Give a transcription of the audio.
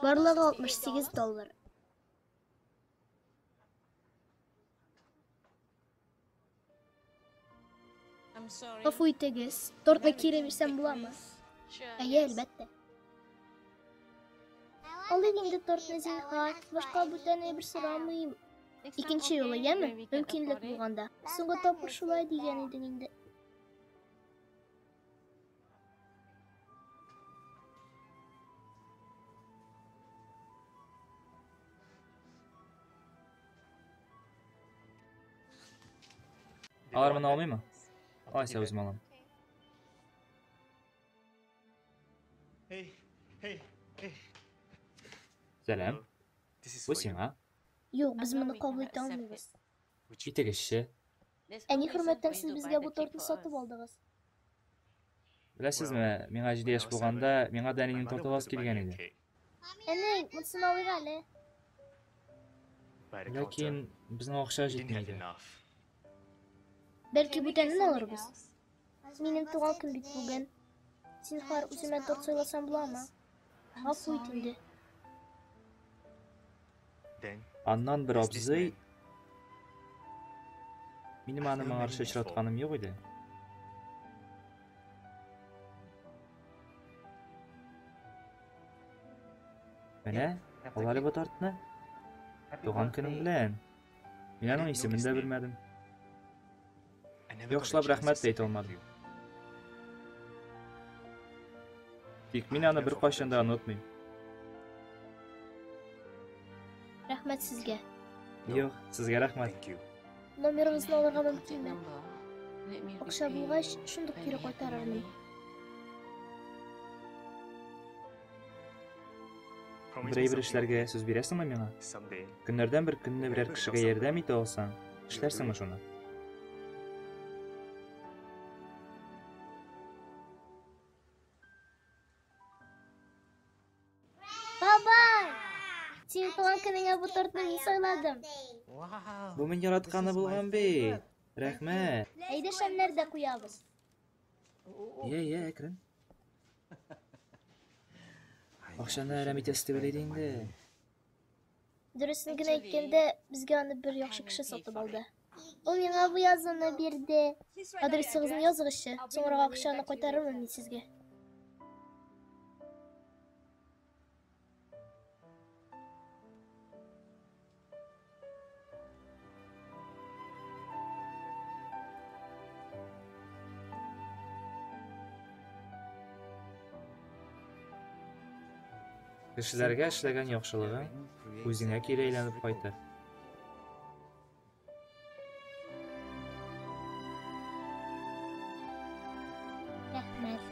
Барлығы $68. Ғафу итегіз, тортны кире берсем була мы? Әйе, әлбәттә. Алып инде тортны зинһар, башка бүтән әйбер сорамыйм. Икенче юлы, яме? Мөмкинлек булганда. Соңгы тапкыр шулай дигән идең инде. Alarmını almayayım mı? Aysa özüm alalım. Selam. Bu sen ha? Юк, biz моны кабул итә алмыйбыз. İtek eşi. Әни хөрмәттән сез безгә бу тортны сатып алдыгыз. Білесізме, миңа 7 яш болғанда, миңа дәнинен тортып аласы келген еді. Әни, монысын алыйк әле. Ләкин безнең акча җитмәде. Бәлки бүтәнен алырбыз. Минем туган көн бит бүген. Зинһар, үземә торт сыйласам буламы? Гафу ит инде. Аннан bir абзый минем аны моңарчы очратканым юк иде. Менә, алар бу тортны. Туган көнең белән. Мин аның исемен дә белмәдем. Яхшылап рәхмәт дә әйтә алмадым. Тик мин аны бер кайчан да онытмыйм. Рәхмәт сезгә. Юк, сезгә рәхмәт. Номерыгызны алырга мөмкинме? Акча булгач, шундук кире кайтарырмын. Бер эшләргә сүз бирәсеңме миңа? Көннәрдән бер көнне берәр кешегә ярдәм итә алсаң, эшләрсеңме шуны? Бабай! Син туган көнеңә бу тортны мин сайладым. Бу мин яратканы булган бит. Рәхмәт. Әйдә шәмнәрдә куябыз. Я, әкрен. Акчаны әрәм итәсе дип әйтә инде. Дөресен генә әйткәндә, безгә аны бер яхшы кеше сатып алды. Ул миңа бу язуны бирде. Адресыгызны языгызчы, соңрак акчаны кайтарырмын мин сезгә. Кешеләргә эшләгән яхшылыгың үзеңә кире әйләнеп кайтыр. Рәхмәт.